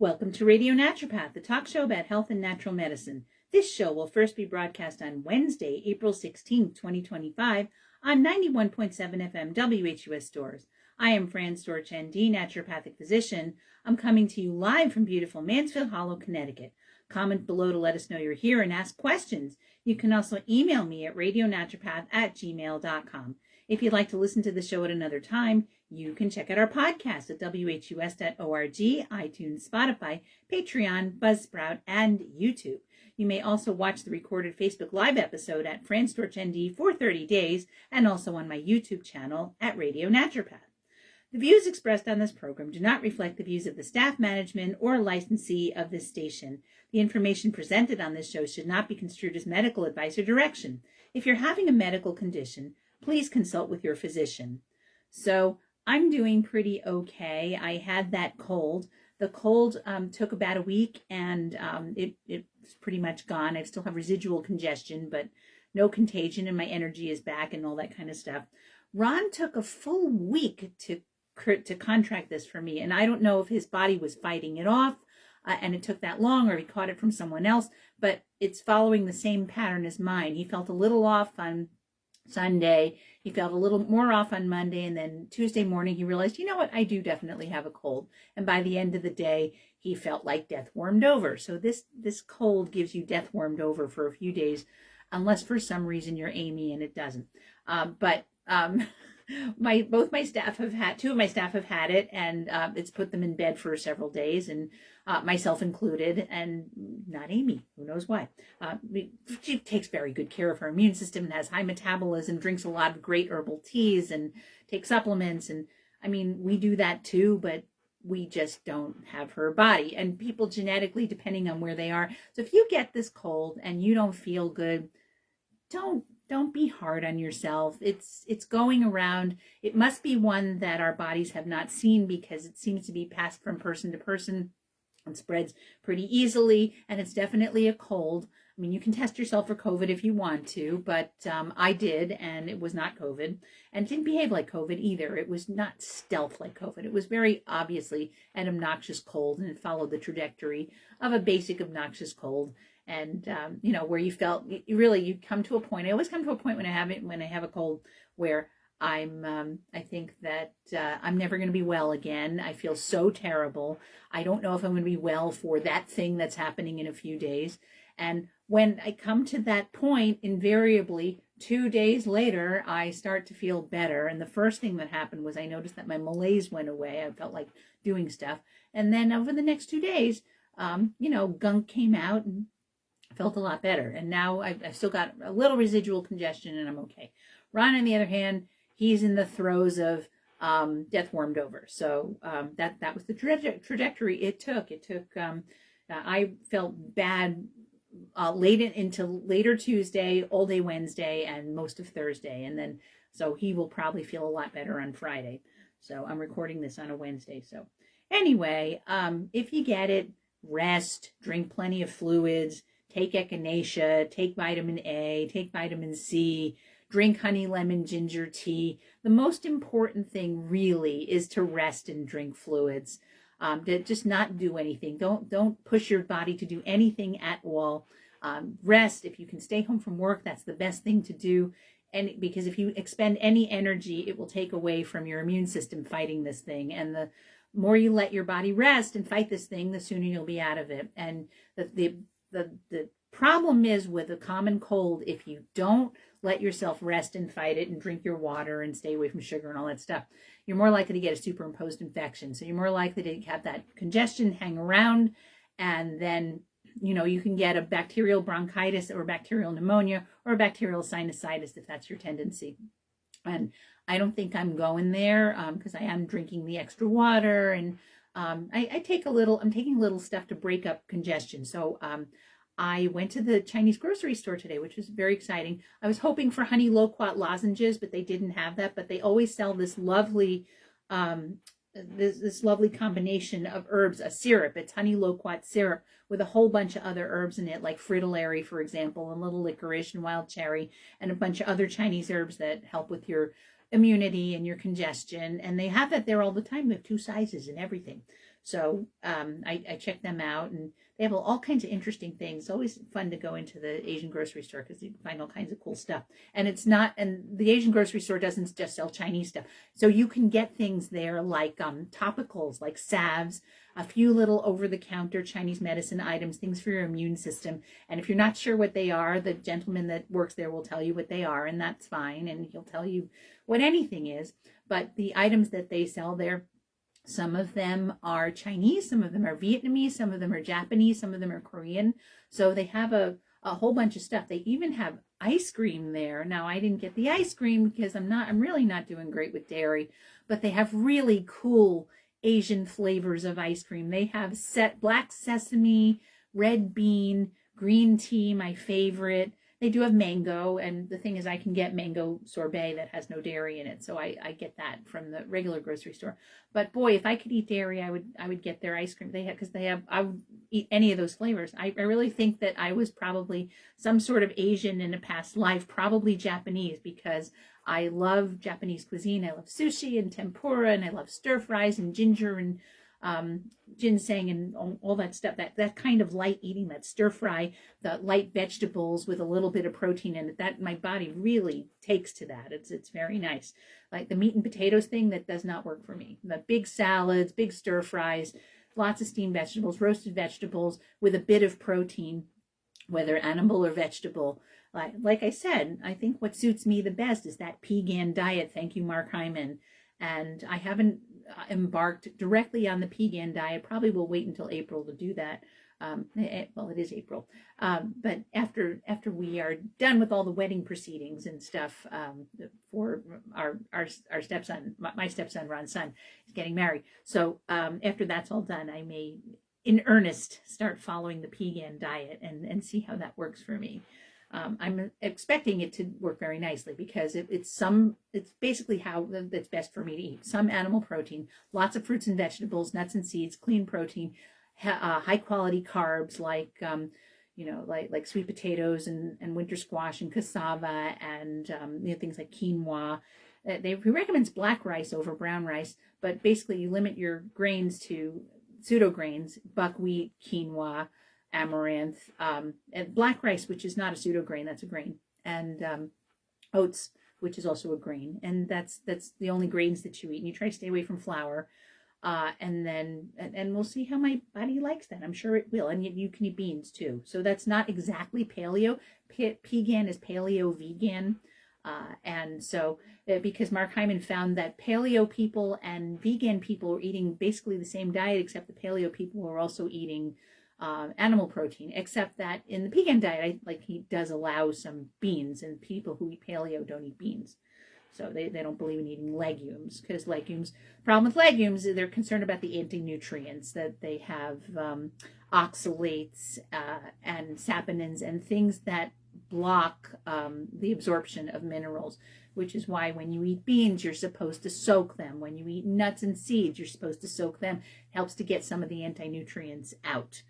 Welcome to Radio Naturopath, the talk show about health and natural medicine. This show will first be broadcast on Wednesday, April 16th, 2025 on 91.7 FM WHUS stores. I am Fran Storch, ND, naturopathic physician. I'm coming to you live from beautiful Mansfield Hollow, Connecticut. Comment below to let us know you're here and ask questions. You can also email me at radionaturopath@gmail.com. If you'd like to listen to the show at another time, you can check out our podcast at whus.org, iTunes, Spotify, Patreon, Buzzsprout, and YouTube. You may also watch the recorded Facebook Live episode at Fran Storch ND for 30 days and also on my YouTube channel at Radio Naturopath. The views expressed on this program do not reflect the views of the staff, management, or licensee of this station. The information presented on this show should not be construed as medical advice or direction. If you're having a medical condition, please consult with your physician. So I'm doing pretty okay. I had that cold. The cold took about a week, and it's pretty much gone. I still have residual congestion, but no contagion, and my energy is back and all that kind of stuff. Ron took a full week to contract this for me, and I don't know if his body was fighting it off, and it took that long, or he caught it from someone else, but it's following the same pattern as mine. He felt a little off on Sunday. He felt a little more off on Monday, and then Tuesday morning he realized, you know what, I do definitely have a cold. And by the end of the day, he felt like death warmed over. So this cold gives you death warmed over for a few days, unless for some reason you're Amy and it doesn't. Two of my staff have had it, and it's put them in bed for several days, and myself included, and not Amy. Who knows why? She takes very good care of her immune system and has high metabolism, drinks a lot of great herbal teas, and takes supplements. And I mean, we do that too, but we just don't have her body. And people genetically, depending on where they are. So if you get this cold and you don't feel good, don't be hard on yourself. It's going around. It must be one that our bodies have not seen, because it seems to be passed from person to person and spreads pretty easily. And it's definitely a cold. I mean, you can test yourself for COVID if you want to, but I did, and it was not COVID, and it didn't behave like COVID either. It was not stealth like COVID. It was very obviously an obnoxious cold, and it followed the trajectory of a basic obnoxious cold. And, where you felt, you come to a point. I always come to a point when I have a cold where I think that I'm never going to be well again. I feel so terrible. I don't know if I'm going to be well for that thing that's happening in a few days. And when I come to that point, invariably 2 days later, I start to feel better. And the first thing that happened was I noticed that my malaise went away. I felt like doing stuff. And then over the next 2 days, gunk came out, and felt a lot better. And now I've still got a little residual congestion, and I'm okay. Ron, on the other hand, he's in the throes of death warmed over. So that was the trajectory it took. I felt bad into later Tuesday, all day Wednesday, and most of Thursday. And then, so he will probably feel a lot better on Friday. So I'm recording this on a Wednesday. So anyway, if you get it, rest, drink plenty of fluids, take echinacea, take vitamin A, take vitamin C, drink honey, lemon, ginger tea. The most important thing really is to rest and drink fluids. To just not do anything. Don't push your body to do anything at all. Rest. If you can stay home from work, that's the best thing to do. And because if you expend any energy, it will take away from your immune system fighting this thing. And the more you let your body rest and fight this thing, the sooner you'll be out of it. And the problem is with a common cold, if you don't let yourself rest and fight it and drink your water and stay away from sugar and all that stuff, you're more likely to get a superimposed infection. So you're more likely to have that congestion hang around, and then you can get a bacterial bronchitis or bacterial pneumonia or a bacterial sinusitis if that's your tendency. And I don't think I'm going there because I am drinking the extra water, and I'm taking a little stuff to break up congestion. So I went to the Chinese grocery store today, which was very exciting. I was hoping for honey loquat lozenges, but they didn't have that. But they always sell this lovely this lovely combination of herbs, a syrup. It's honey loquat syrup with a whole bunch of other herbs in it, like fritillary, for example, and little licorice and wild cherry, and a bunch of other Chinese herbs that help with your immunity and your congestion. And they have that there all the time. They have 2 sizes and everything. So I check them out, and they have all kinds of interesting things. It's always fun to go into the Asian grocery store because you find all kinds of cool stuff. And it's not, and the Asian grocery store doesn't just sell Chinese stuff. So you can get things there like topicals, like salves, a few little over-the-counter Chinese medicine items, things for your immune system. And if you're not sure what they are, the gentleman that works there will tell you what they are, and that's fine. And he'll tell you what anything is. But the items that they sell there, some of them are Chinese, some of them are Vietnamese, some of them are Japanese, some of them are Korean. So they have a whole bunch of stuff. They even have ice cream there. Now, I didn't get the ice cream because I'm really not doing great with dairy, but they have really cool Asian flavors of ice cream. They have black sesame, red bean, green tea, my favorite. They do have mango, and the thing is I can get mango sorbet that has no dairy in it, so I get that from the regular grocery store. But boy, if I could eat dairy, I would get their ice cream. I would eat any of those flavors. I really think that I was probably some sort of Asian in a past life, probably Japanese, because I love Japanese cuisine. I love sushi and tempura, and I love stir fries and ginger and ginseng and all that stuff, that kind of light eating, that stir fry, the light vegetables with a little bit of protein in it, that my body really takes to that. It's very nice. Like the meat and potatoes thing, that does not work for me. The big salads, big stir fries, lots of steamed vegetables, roasted vegetables with a bit of protein, whether animal or vegetable. Like I said, I think what suits me the best is that Pegan diet. Thank you, Mark Hyman. And I haven't embarked directly on the Pegan diet. Probably will wait until April to do that. Well, it is April. But after we are done with all the wedding proceedings and stuff, for our stepson, my stepson, Ron's son, is getting married. So after that's all done, I may, in earnest, start following the Pegan diet and see how that works for me. I'm expecting it to work very nicely because it's basically how that's best for me to eat. Some animal protein, lots of fruits and vegetables, nuts and seeds, clean protein, high quality carbs like like sweet potatoes and winter squash and cassava and things like quinoa. He recommends black rice over brown rice, but basically you limit your grains to pseudo grains, buckwheat, quinoa, amaranth, and black rice, which is not a pseudo grain, that's a grain, and oats, which is also a grain, and that's the only grains that you eat. And you try to stay away from flour, and we'll see how my body likes that. I'm sure it will, and you can eat beans too. So that's not exactly paleo. Pegan is paleo vegan, and so because Mark Hyman found that paleo people and vegan people are eating basically the same diet, except the paleo people are also eating animal protein, except that in the Pegan diet, he does allow some beans, and people who eat paleo don't eat beans. So they don't believe in eating legumes, because problem with legumes is they're concerned about the anti-nutrients, that they have oxalates and saponins and things that block the absorption of minerals, which is why when you eat beans, you're supposed to soak them. When you eat nuts and seeds, you're supposed to soak them. It helps to get some of the anti-nutrients out.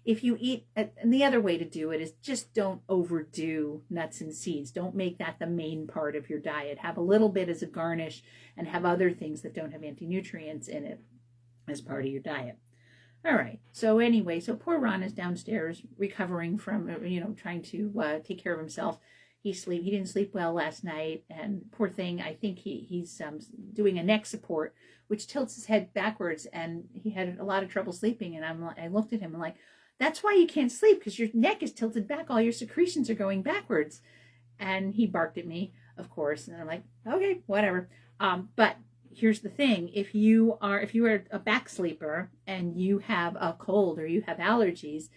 If you eat, and the other way to do it is just don't overdo nuts and seeds. Don't make that the main part of your diet. Have a little bit as a garnish and have other things that don't have anti-nutrients in it as part of your diet. All right. So anyway, poor Ron is downstairs recovering from, trying to take care of himself. He didn't sleep well last night, and poor thing, I think he's doing a neck support, which tilts his head backwards, and he had a lot of trouble sleeping. And I looked at him and like, that's why you can't sleep, because your neck is tilted back. All your secretions are going backwards. And he barked at me, of course, and I'm like, okay, whatever. But here's the thing: if you are a back sleeper and you have a cold or you have allergies,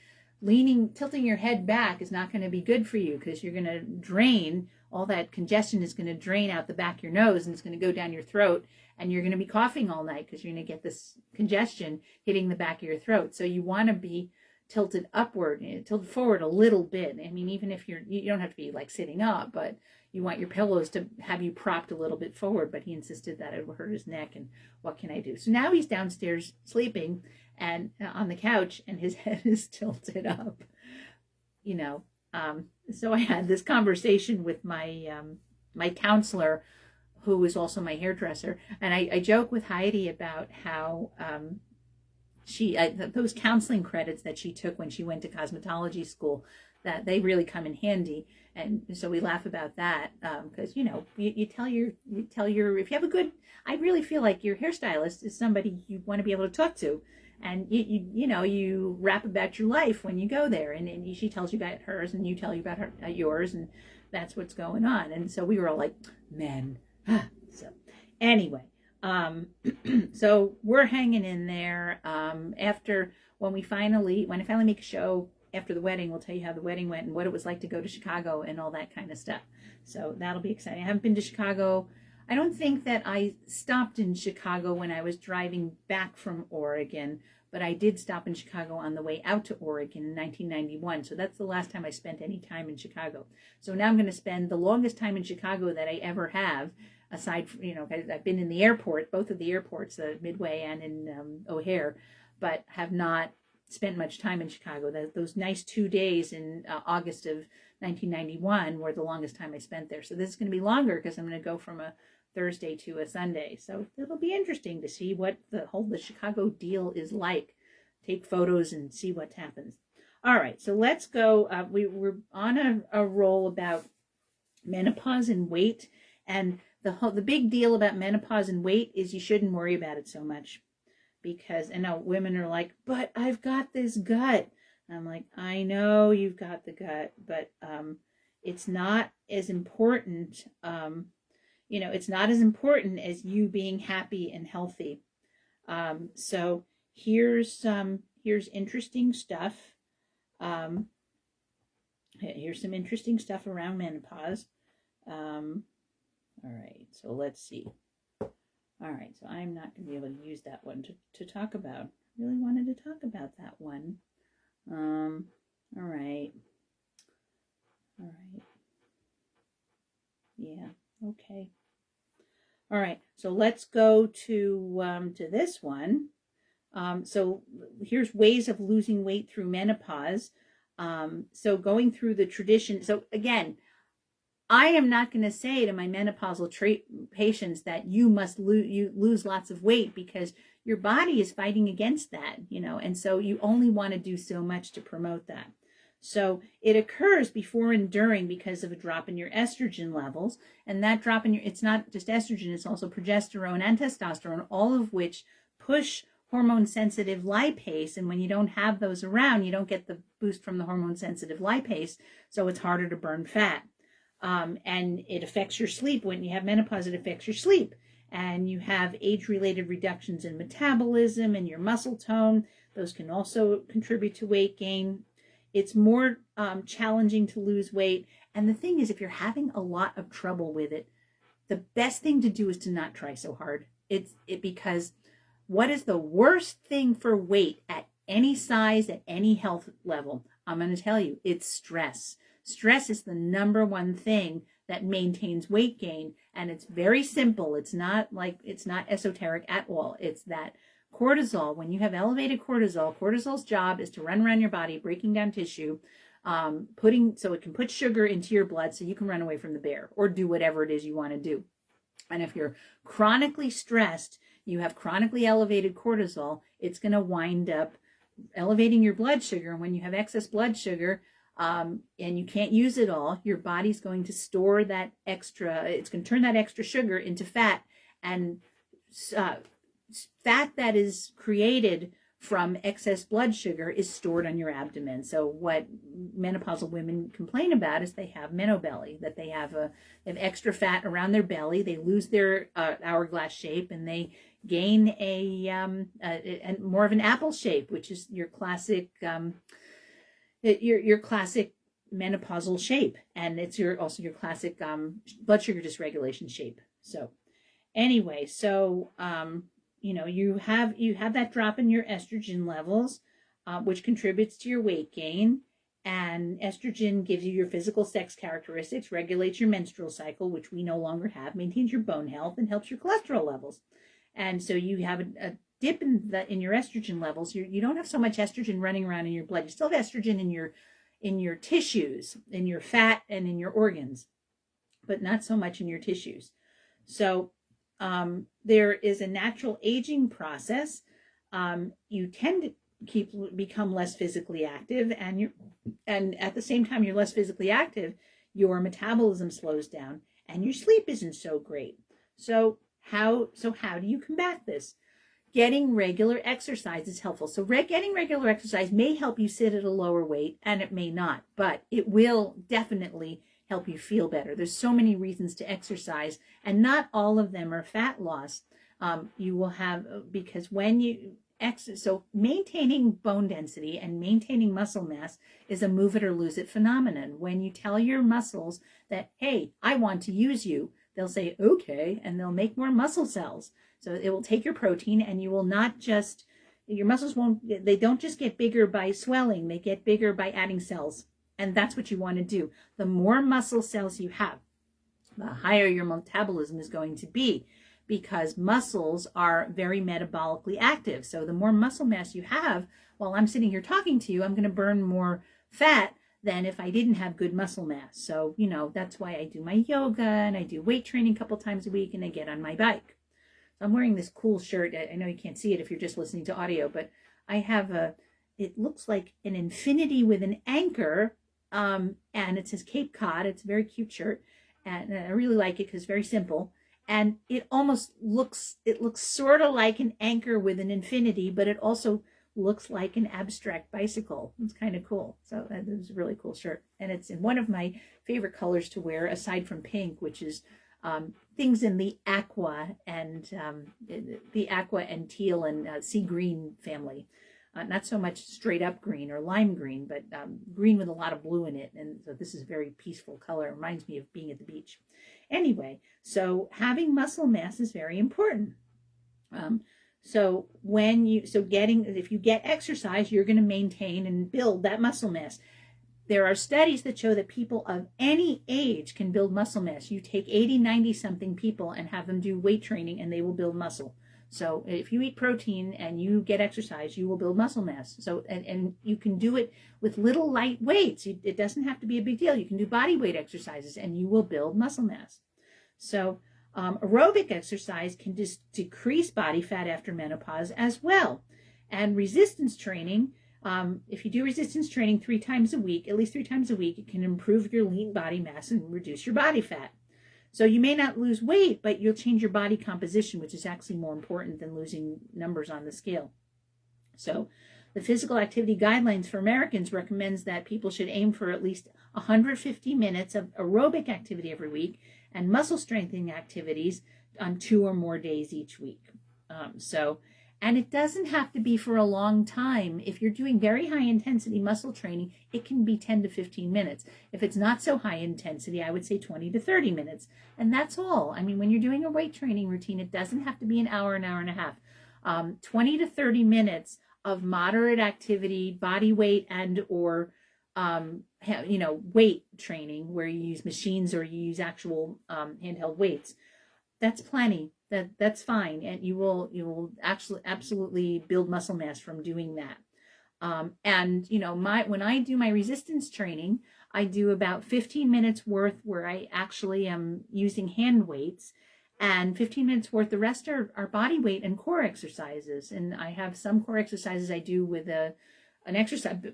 tilting your head back is not going to be good for you, because you're going to drain all that congestion is going to drain out the back of your nose, and it's going to go down your throat, and you're going to be coughing all night because you're going to get this congestion hitting the back of your throat. So you want to be tilted upward, tilted forward a little bit. I mean, even if you don't have to be like sitting up, but you want your pillows to have you propped a little bit forward. But he insisted that it would hurt his neck, and what can I do? So now he's downstairs sleeping and on the couch, and his head is tilted up, so I had this conversation with my my counselor, who is also my hairdresser, and I joke with Heidi about how those counseling credits that she took when she went to cosmetology school, that they really come in handy. And so we laugh about that, because you tell your if you have a good, I really feel like your hairstylist is somebody you want to be able to talk to, and you rap about your life when you go there, and she tells you about hers, and you tell you about yours, and that's what's going on. And so we were all like, men. So anyway, so we're hanging in there. After when I finally make a show after the wedding, we'll tell you how the wedding went and what it was like to go to Chicago and all that kind of stuff. So that'll be exciting. I haven't been to Chicago. I don't think that I stopped in Chicago when I was driving back from Oregon, but I did stop in Chicago on the way out to Oregon in 1991. So that's the last time I spent any time in Chicago. So now I'm going to spend the longest time in Chicago that I ever have, aside from, I've been in the airport, both of the airports, Midway and in O'Hare, but have not spent much time in Chicago. Those nice 2 days in August of 1991 were the longest time I spent there. So this is going to be longer because I'm going to go from a Thursday to a Sunday. So it'll be interesting to see what the Chicago deal is like. Take photos and see what happens. All right, so let's go. We're on a roll about menopause and weight. And the big deal about menopause and weight is you shouldn't worry about it so much. Because, and now women are like, but I've got this gut. And I'm like, I know you've got the gut, but it's not as important. It's not as important as you being happy and healthy. So here's interesting stuff. Here's some interesting stuff around menopause. All right, so let's see. All right, so I'm not going to be able to use that one to talk about. Really wanted to talk about that one. All right. Yeah, okay. All right, so let's go to this one. So here's ways of losing weight through menopause. So going through the tradition. So again, I am not going to say to my menopausal patients that you must lose lots of weight, because your body is fighting against that, and so you only want to do so much to promote that. So it occurs before and during because of a drop in your estrogen levels, and that drop it's not just estrogen, it's also progesterone and testosterone, all of which push hormone sensitive lipase. And when you don't have those around, you don't get the boost from the hormone sensitive lipase, so it's harder to burn fat. And it affects your sleep. When you have menopause, it affects your sleep. And you have age-related reductions in metabolism and your muscle tone. Those can also contribute to weight gain. It's more challenging to lose weight. And the thing is, if you're having a lot of trouble with it, the best thing to do is to not try so hard. Because what is the worst thing for weight at any size, at any health level? I'm going to tell you, it's stress. Stress is the number one thing that maintains weight gain, and it's very simple. It's not esoteric at all. It's that cortisol, when you have elevated cortisol's job is to run around your body, breaking down tissue, so it can put sugar into your blood so you can run away from the bear or do whatever it is you want to do. And if you're chronically stressed, you have chronically elevated cortisol, it's going to wind up elevating your blood sugar. And when you have excess blood sugar, and you can't use it all, your body's going to store that it's going to turn that extra sugar into fat, and fat that is created from excess blood sugar is stored on your abdomen. So what menopausal women complain about is they have menobelly, that they have extra fat around their belly, they lose their hourglass shape, and they gain a more of an apple shape, which is your classic your classic menopausal shape, and it's also your classic blood sugar dysregulation shape. So anyway, you have that drop in your estrogen levels, which contributes to your weight gain. And estrogen gives you your physical sex characteristics, regulates your menstrual cycle, which we no longer have, maintains your bone health, and helps your cholesterol levels. And so you have a dip in your estrogen levels. You don't have so much estrogen running around in your blood. You still have estrogen in your tissues, in your fat, and in your organs, but not so much in your tissues. So there is a natural aging process you tend to become less physically active, and at the same time you're less physically active, your metabolism slows down and your sleep isn't so great. So how do you combat this? Getting regular exercise is helpful. So getting regular exercise may help you sit at a lower weight, and it may not, but it will definitely help you feel better. There's so many reasons to exercise, and not all of them are fat loss. You will have, because when you so maintaining bone density and maintaining muscle mass is a move it or lose it phenomenon. When you tell your muscles that, hey, I want to use you, they'll say, okay, and they'll make more muscle cells. So it will take your protein, and you will not just, your muscles they don't just get bigger by swelling, they get bigger by adding cells. And that's what you want to do. The more muscle cells you have, the higher your metabolism is going to be, because muscles are very metabolically active. So the more muscle mass you have, while I'm sitting here talking to you, I'm going to burn more fat than if I didn't have good muscle mass. So, that's why I do my yoga and I do weight training a couple times a week, and I get on my bike. So I'm wearing this cool shirt. I know you can't see it if you're just listening to audio, but I have it looks like an infinity with an anchor, and it says Cape Cod. It's a very cute shirt, and I really like it because it's very simple. And it almost looks sort of like an anchor with an infinity, but it also looks like an abstract bicycle. It's kind of cool. So it was a really cool shirt. And it's in one of my favorite colors to wear, aside from pink, which is things in the aqua and teal and sea green family. Not so much straight up green or lime green, but green with a lot of blue in it. And so this is a very peaceful color. It reminds me of being at the beach. Anyway, so having muscle mass is very important. If you get exercise, you're going to maintain and build that muscle mass. There are studies that show that people of any age can build muscle mass. You take 80, 90 something people and have them do weight training, and they will build muscle. So if you eat protein and you get exercise, you will build muscle mass. So, and you can do it with little light weights. It doesn't have to be a big deal. You can do body weight exercises and you will build muscle mass. So aerobic exercise can just decrease body fat after menopause as well. And resistance training, if you do resistance training 3 times a week, at least 3 times a week, it can improve your lean body mass and reduce your body fat. So you may not lose weight, but you'll change your body composition, which is actually more important than losing numbers on the scale. So the physical activity guidelines for Americans recommends that people should aim for at least 150 minutes of aerobic activity every week and muscle strengthening activities on 2 or more days each week. And it doesn't have to be for a long time. If you're doing very high intensity muscle training, it can be 10 to 15 minutes. If it's not so high intensity, I would say 20 to 30 minutes. And that's all. I mean, when you're doing a weight training routine, it doesn't have to be an hour and a half. 20 to 30 minutes of moderate activity, body weight and or weight training where you use machines or you use actual handheld weights. That's plenty. That's fine, and you will actually absolutely build muscle mass from doing that. When I do my resistance training, I do about 15 minutes worth where I actually am using hand weights, and 15 minutes worth. The rest are body weight and core exercises. And I have some core exercises I do with a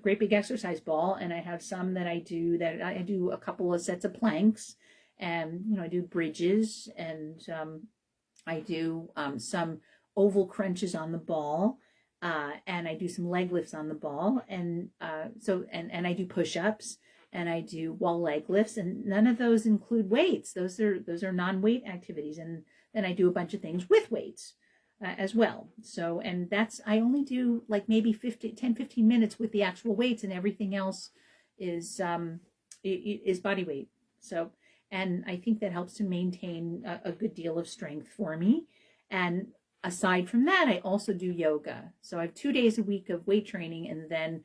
great big exercise ball, and I have some that I do a couple of sets of planks, and I do bridges, and I do some oval crunches on the ball, and I do some leg lifts on the ball, and I do push-ups, and I do wall leg lifts, and none of those include weights. Those are non-weight activities, and then I do a bunch of things with weights as well. So, and I only do like maybe 10-15 minutes with the actual weights, and everything else is body weight. So. And I think that helps to maintain a good deal of strength for me. And aside from that, I also do yoga. So I have 2 days a week of weight training, and then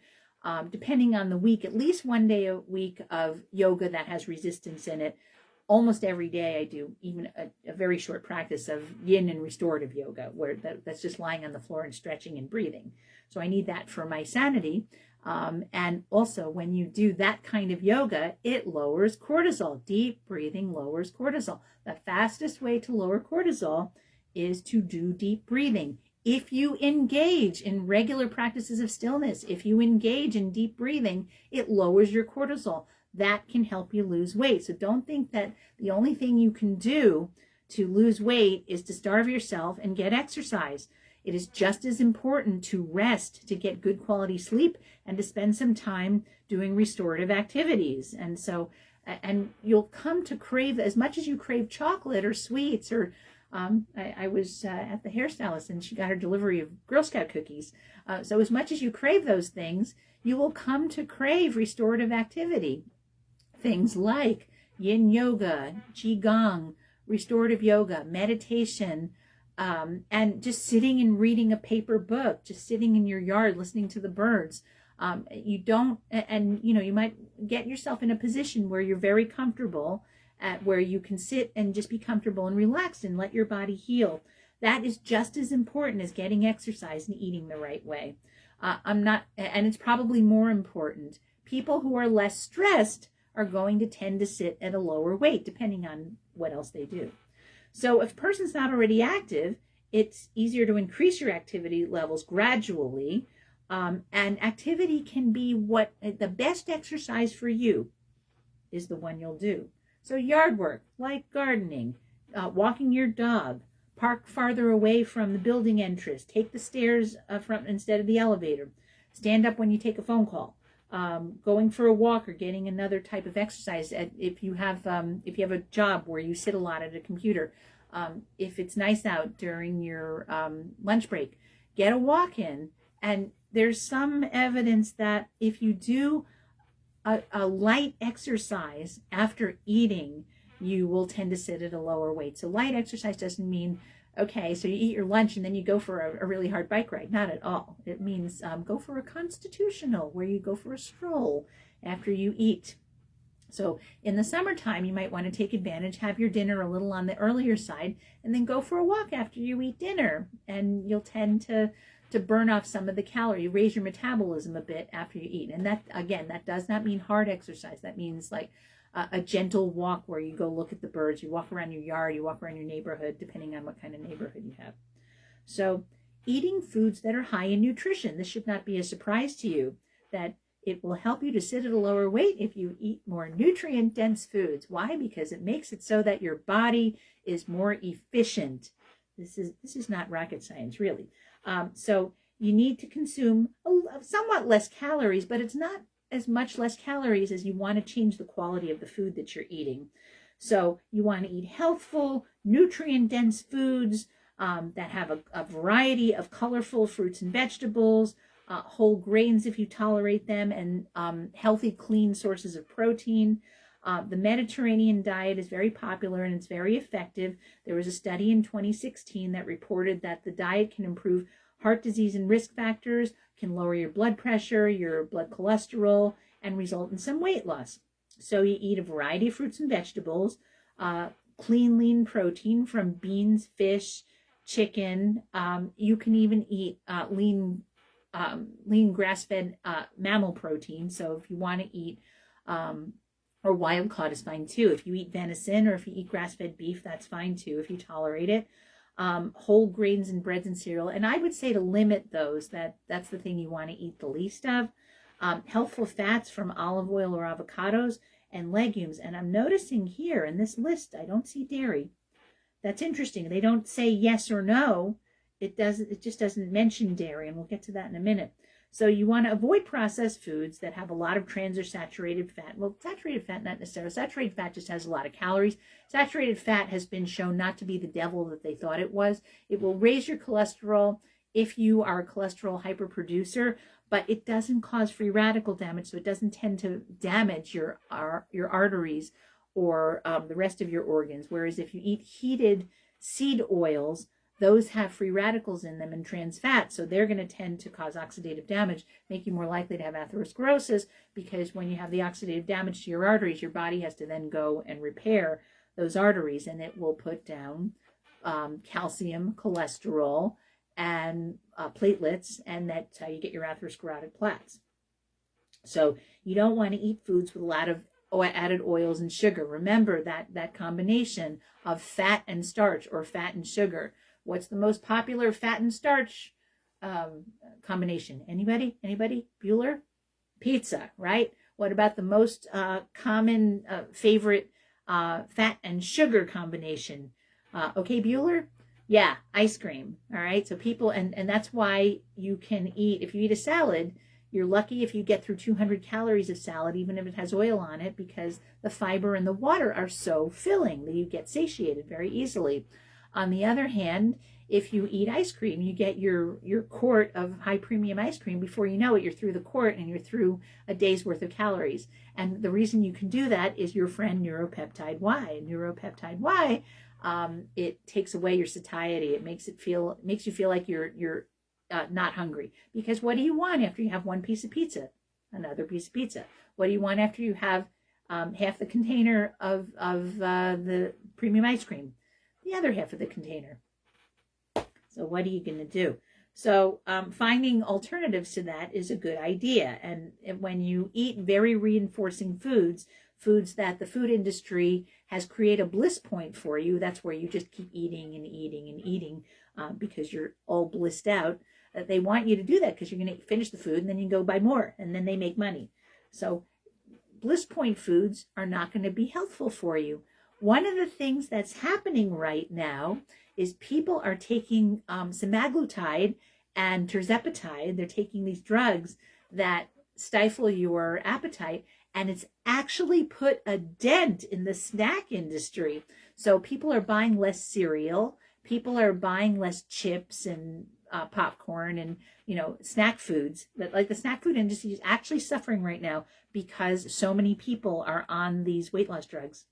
depending on the week, at least 1 day a week of yoga that has resistance in it. Almost every day I do even a very short practice of yin and restorative yoga, where that's just lying on the floor and stretching and breathing. So I need that for my sanity. And also when you do that kind of yoga, it lowers cortisol. Deep breathing lowers cortisol. The fastest way to lower cortisol is to do deep breathing. If you engage in regular practices of stillness, if you engage in deep breathing, it lowers your cortisol. That can help you lose weight. So don't think that the only thing you can do to lose weight is to starve yourself and get exercise. It is just as important to rest, to get good quality sleep, and to spend some time doing restorative activities. And so, and you'll come to crave, as much as you crave chocolate or sweets, or I was at the hairstylist and she got her delivery of Girl Scout cookies. So as much as you crave those things, you will come to crave restorative activity. Things like yin yoga, qigong, restorative yoga, meditation, and just sitting and reading a paper book, just sitting in your yard listening to the birds. You don't, and you know, you might get yourself in a position where you're very comfortable, where you can sit and just be comfortable and relaxed and let your body heal. That is just as important as getting exercise and eating the right way. And it's probably more important. People who are less stressed are going to tend to sit at a lower weight, depending on what else they do. So if a person's not already active, it's easier to increase your activity levels gradually. And activity can be what the best exercise for you is the one you'll do. So yard work, like gardening, walking your dog, park farther away from the building entrance, take the stairs instead of the elevator, stand up when you take a phone call, going for a walk or getting another type of exercise. If you have a job where you sit a lot at a computer, if it's nice out during your lunch break, get a walk in. And there's some evidence that if you do a light exercise after eating, you will tend to sit at a lower weight. So light exercise doesn't mean, okay, so you eat your lunch and then you go for a really hard bike ride. Not at all. It means go for a constitutional, where you go for a stroll after you eat. So in the summertime, you might want to take advantage, have your dinner a little on the earlier side, and then go for a walk after you eat dinner. And you'll tend to burn off some of the calorie, raise your metabolism a bit after you eat. And that, again, that does not mean hard exercise. That means like a gentle walk where you go look at the birds, you walk around your yard, you walk around your neighborhood, depending on what kind of neighborhood you have. So eating foods that are high in nutrition. This should not be a surprise to you, that it will help you to sit at a lower weight if you eat more nutrient-dense foods. Why? Because it makes it so that your body is more efficient. This is not rocket science, really. So you need to consume somewhat less calories, but it's not as much less calories as you want to change the quality of the food that you're eating. So you want to eat healthful, nutrient-dense foods that have a variety of colorful fruits and vegetables, whole grains if you tolerate them, and healthy, clean sources of protein. The Mediterranean diet is very popular and it's very effective. There was a study in 2016 that reported that the diet can improve heart disease and risk factors, can lower your blood pressure, your blood cholesterol, and result in some weight loss. So you eat a variety of fruits and vegetables, clean, lean protein from beans, fish, chicken. You can even eat lean grass-fed mammal protein. So if you want to eat, or wild caught is fine too. If you eat venison or if you eat grass-fed beef, that's fine too, if you tolerate it. Whole grains and breads and cereal. And I would say to limit those, that's the thing you want to eat the least of. Healthful fats from olive oil or avocados, and legumes. And I'm noticing here in this list, I don't see dairy. That's interesting. They don't say yes or no. It just doesn't mention dairy, and we'll get to that in a minute. So you want to avoid processed foods that have a lot of trans or saturated fat. Well, saturated fat, not necessarily. Saturated fat just has a lot of calories. Saturated fat has been shown not to be the devil that they thought it was. It will raise your cholesterol if you are a cholesterol hyperproducer, but it doesn't cause free radical damage, so it doesn't tend to damage your arteries or the rest of your organs. Whereas if you eat heated seed oils, those have free radicals in them and trans fat, so they're going to tend to cause oxidative damage, make you more likely to have atherosclerosis, because when you have the oxidative damage to your arteries, your body has to then go and repair those arteries, and it will put down calcium, cholesterol, and platelets, and that's how you get your atherosclerotic plaques. So you don't want to eat foods with a lot of added oils and sugar. Remember that combination of fat and starch, or fat and sugar, What's the most popular fat and starch combination? Anybody? Bueller? Pizza, right? What about the most common favorite fat and sugar combination? Okay, Bueller? Yeah, ice cream. All right. So people, and that's why you can eat, if you eat a salad, you're lucky if you get through 200 calories of salad, even if it has oil on it, because the fiber and the water are so filling that you get satiated very easily. On the other hand, if you eat ice cream, you get your quart of high premium ice cream. Before you know it, you're through the quart and you're through a day's worth of calories. And the reason you can do that is your friend Neuropeptide Y. Neuropeptide Y, it takes away your satiety. It makes you feel like you're not hungry. Because what do you want after you have one piece of pizza? Another piece of pizza. What do you want after you have half the container of the premium ice cream? The other half of the container. So what are you going to do? So finding alternatives to that is a good idea. And when you eat very reinforcing foods that the food industry has created a bliss point for you, that's where you just keep eating and eating and eating because you're all blissed out. They want you to do that because you're going to finish the food and then you go buy more and then they make money. So bliss point foods are not going to be helpful for you. One of the things that's happening right now is people are taking semaglutide and tirzepatide. They're taking these drugs that stifle your appetite, and it's actually put a dent in the snack industry. So people are buying less cereal. People are buying less chips and popcorn and, snack foods. Like the snack food industry is actually suffering right now because so many people are on these weight loss drugs.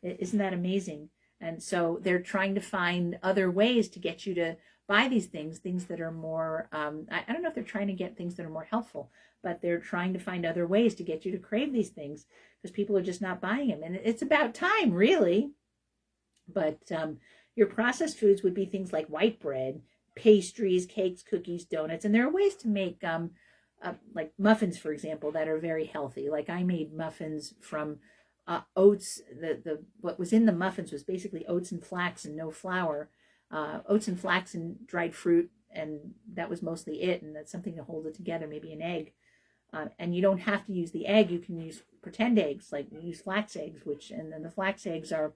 Isn't that amazing? And so they're trying to find other ways to get you to buy these things that are more, I don't know if they're trying to get things that are more helpful, but they're trying to find other ways to get you to crave these things because people are just not buying them. And it's about time, really. But your processed foods would be things like white bread, pastries, cakes, cookies, donuts. And there are ways to make like muffins, for example, that are very healthy. Like I made muffins from oats. What was in the muffins was basically oats and flax and no flour. Oats and flax and dried fruit, and that was mostly it. And that's something to hold it together, maybe an egg. And you don't have to use the egg. You can use pretend eggs, like you use flax eggs, and then the flax eggs are,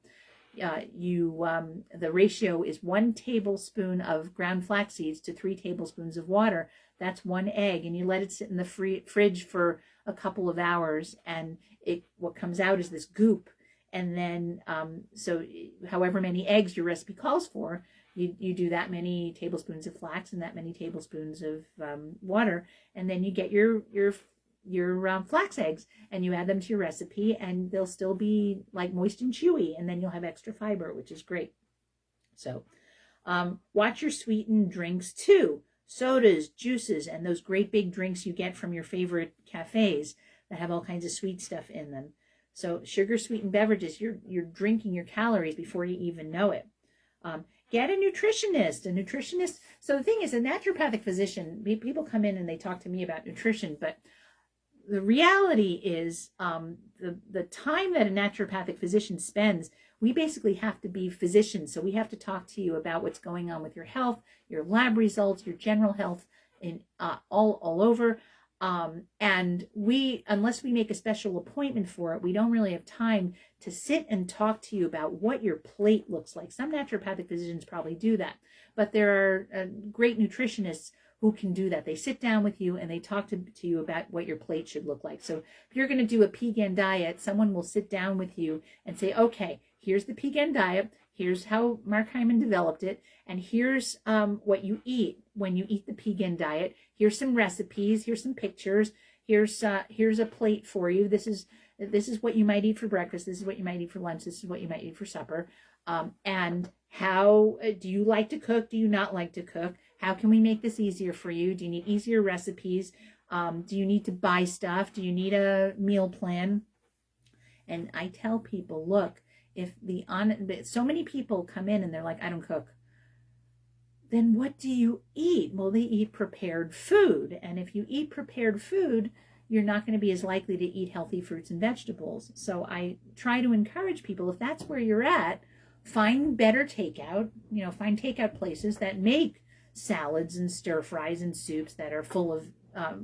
the ratio is 1 tablespoon of ground flax seeds to 3 tablespoons of water. That's 1 egg, and you let it sit in the fridge for a couple of hours, and what comes out is this goop. And then, so however many eggs your recipe calls for, you do that many tablespoons of flax and that many tablespoons of water, and then you get your flax eggs and you add them to your recipe, and they'll still be like moist and chewy, and then you'll have extra fiber, which is great. So watch your sweetened drinks too. Sodas, juices, and those great big drinks you get from your favorite cafes that have all kinds of sweet stuff in them. So sugar sweetened beverages, you're drinking your calories before you even know it. Get a nutritionist. So the thing is, a naturopathic physician, people come in and they talk to me about nutrition, but the reality is the time that a naturopathic physician spends, we basically have to be physicians. So we have to talk to you about what's going on with your health, your lab results, your general health in all over. And unless we make a special appointment for it, we don't really have time to sit and talk to you about what your plate looks like. Some naturopathic physicians probably do that, but there are great nutritionists who can do that. They sit down with you and they talk to you about what your plate should look like. So if you're going to do a pegan diet, someone will sit down with you and say, okay, here's the pegan diet. Here's how Mark Hyman developed it. And here's what you eat when you eat the pegan diet. Here's some recipes. Here's some pictures. Here's a plate for you. This is what you might eat for breakfast. This is what you might eat for lunch. This is what you might eat for supper. And how do you like to cook? Do you not like to cook? How can we make this easier for you? Do you need easier recipes? Do you need to buy stuff? Do you need a meal plan? And I tell people, look, so many people come in and they're like, I don't cook. Then what do you eat? Well, they eat prepared food. And if you eat prepared food, you're not going to be as likely to eat healthy fruits and vegetables. So I try to encourage people, if that's where you're at, find better takeout, find takeout places that make salads and stir fries and soups that are full of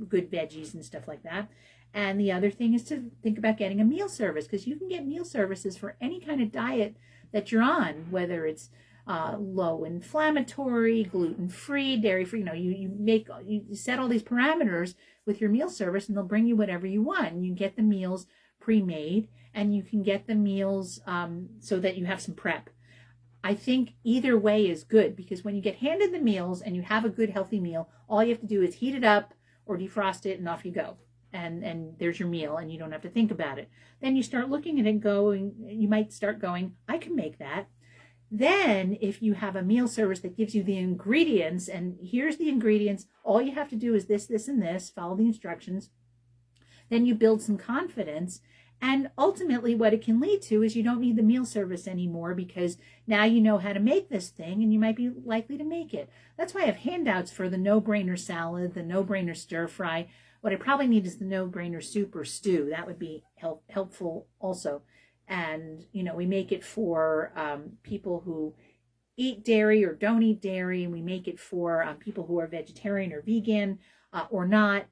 good veggies and stuff like that. And the other thing is to think about getting a meal service, because you can get meal services for any kind of diet that you're on, whether it's low inflammatory, gluten-free, dairy-free. You set all these parameters with your meal service, and they'll bring you whatever you want. You can get the meals pre-made, and you can get the meals so that you have some prep. I think either way is good, because when you get handed the meals and you have a good healthy meal, all you have to do is heat it up or defrost it, and off you go. And there's your meal, and you don't have to think about it. Then you start looking at it you might start going, I can make that. Then if you have a meal service that gives you the ingredients, and here's the ingredients, all you have to do is this, this, and this, follow the instructions, then you build some confidence. And ultimately what it can lead to is you don't need the meal service anymore, because now you know how to make this thing, and you might be likely to make it. That's why I have handouts for the no-brainer salad, the no-brainer stir fry. What I probably need is the no-brainer soup or stew. That would be helpful also. And, we make it for people who eat dairy or don't eat dairy. And we make it for people who are vegetarian or vegan or not.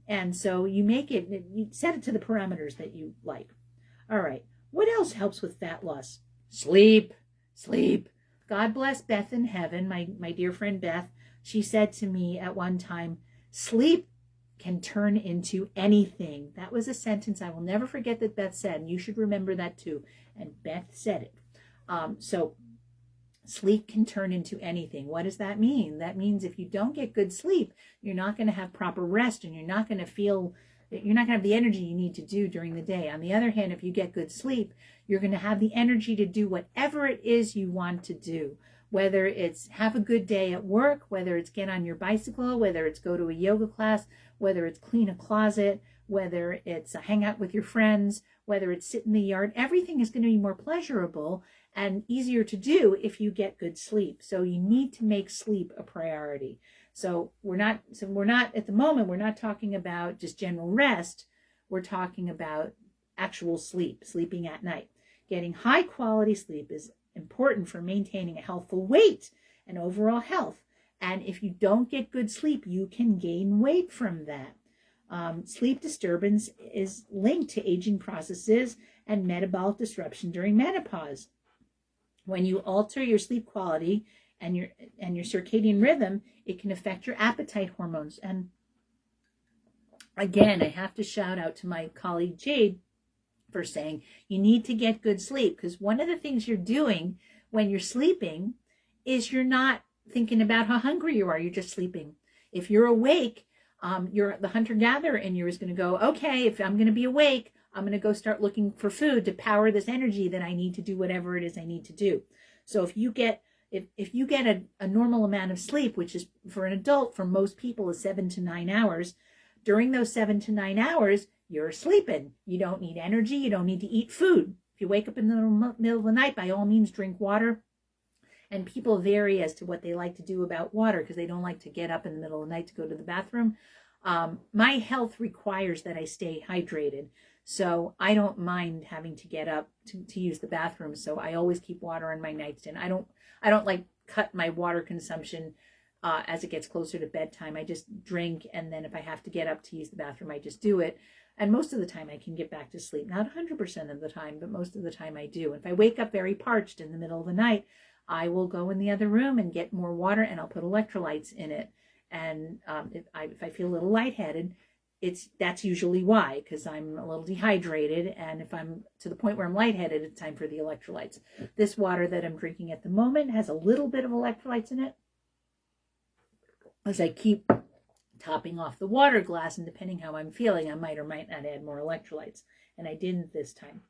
And so you make it, you set it to the parameters that you like. All right. What else helps with fat loss? Sleep. God bless Beth in heaven, my dear friend Beth. She said to me at one time, sleep can turn into anything. That was a sentence I will never forget that Beth said, and you should remember that too. And Beth said it. So sleep can turn into anything. What does that mean? That means if you don't get good sleep, you're not going to have proper rest, and you're not going to have the energy you need to do during the day. On the other hand, if you get good sleep, you're going to have the energy to do whatever it is you want to do. Whether it's have a good day at work, whether it's get on your bicycle, whether it's go to a yoga class, whether it's clean a closet, whether it's hang out with your friends, whether it's sit in the yard, everything is going to be more pleasurable and easier to do if you get good sleep. So you need to make sleep a priority. So we're not at the moment, we're not talking about just general rest. We're talking about actual sleep, sleeping at night. Getting high quality sleep is important for maintaining a healthful weight and overall health. And if you don't get good sleep, you can gain weight from that. Sleep disturbance is linked to aging processes and metabolic disruption during menopause. When you alter your sleep quality and your circadian rhythm, it can affect your appetite hormones. And again, I have to shout out to my colleague Jade for saying you need to get good sleep, because one of the things you're doing when you're sleeping is you're not thinking about how hungry you are. You're just sleeping. If you're awake, the hunter-gatherer in you is going to go, okay, if I'm going to be awake, I'm going to go start looking for food to power this energy that I need to do whatever it is I need to do. So if you get a normal amount of sleep, which is for an adult, for most people, is 7 to 9 hours, during those 7 to 9 hours, you're sleeping. You don't need energy. You don't need to eat food. If you wake up in the middle of the night, by all means, drink water. And people vary as to what they like to do about water, because they don't like to get up in the middle of the night to go to the bathroom. My health requires that I stay hydrated. So I don't mind having to get up to use the bathroom. So I always keep water on my nightstand. I don't like cut my water consumption as it gets closer to bedtime. I just drink, and then if I have to get up to use the bathroom, I just do it. And most of the time I can get back to sleep. Not 100% of the time, but most of the time I do. If I wake up very parched in the middle of the night, I will go in the other room and get more water, and I'll put electrolytes in it. And if I feel a little lightheaded, that's usually why, because I'm a little dehydrated. And if I'm to the point where I'm lightheaded, it's time for the electrolytes. This water that I'm drinking at the moment has a little bit of electrolytes in it. As I keep topping off the water glass, and depending how I'm feeling, I might or might not add more electrolytes. And I didn't this time.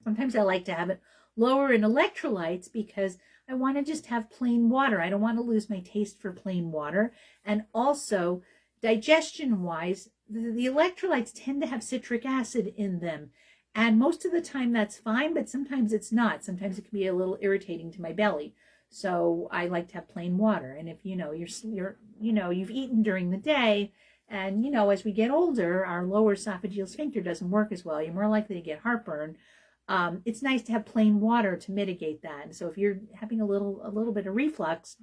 Sometimes I like to have it lower in electrolytes because I want to just have plain water. I don't want to lose my taste for plain water. And also, digestion-wise, the electrolytes tend to have citric acid in them. And most of the time that's fine, but sometimes it's not. Sometimes it can be a little irritating to my belly. So I like to have plain water. And if you've eaten during the day, and as we get older, our lower esophageal sphincter doesn't work as well. You're more likely to get heartburn. It's nice to have plain water to mitigate that. And so if you're having a little bit of reflux,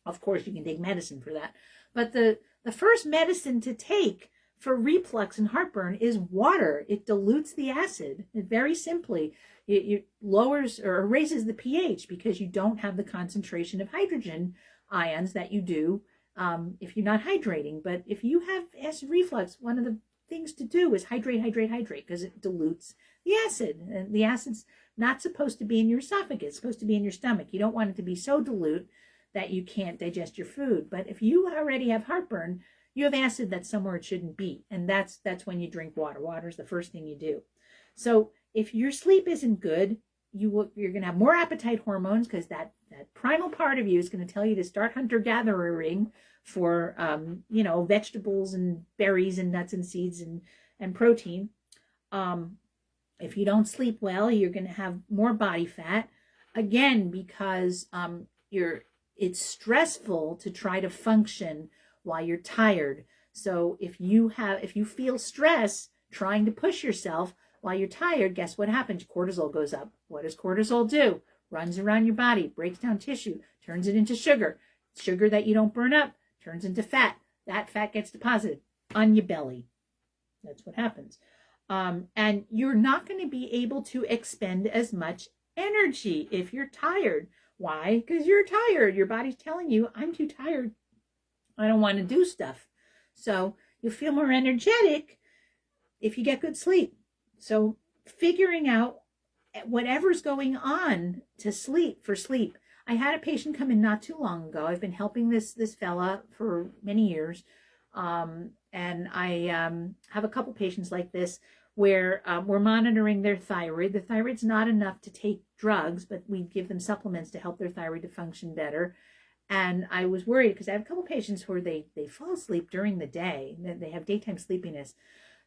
of course you can take medicine for that. But the first medicine to take for reflux and heartburn is water. It dilutes the acid. It very simply, it lowers or raises the pH because you don't have the concentration of hydrogen ions that you do if you're not hydrating. But if you have acid reflux, one of the things to do is hydrate because it dilutes the acid. And the acid's not supposed to be in your esophagus. It's supposed to be in your stomach. You don't want it to be so dilute that you can't digest your food. But if you already have heartburn, you have acid that's somewhere it shouldn't be. And that's when you drink water. Water is the first thing you do. So if your sleep isn't good, you're going to have more appetite hormones because that primal part of you is going to tell you to start hunter-gathering for, vegetables and berries and nuts and seeds and protein. If you don't sleep well, you're going to have more body fat. Again, because it's stressful to try to function while you're tired. So if you feel stress trying to push yourself while you're tired, guess what happens? Cortisol goes up. What does cortisol do? Runs around your body, breaks down tissue, turns it into sugar. Sugar that you don't burn up turns into fat. That fat gets deposited on your belly. That's what happens. And you're not going to be able to expend as much energy if you're tired. Why? Because you're tired. Your body's telling you, I'm too tired. I don't want to do stuff. So you'll feel more energetic if you get good sleep. So figuring out whatever's going on for sleep. I had a patient come in not too long ago. I've been helping this fella for many years. And I have a couple patients like this where we're monitoring their thyroid. The thyroid's not enough to take drugs, but we give them supplements to help their thyroid to function better. And I was worried because I have a couple patients where they fall asleep during the day. They have daytime sleepiness.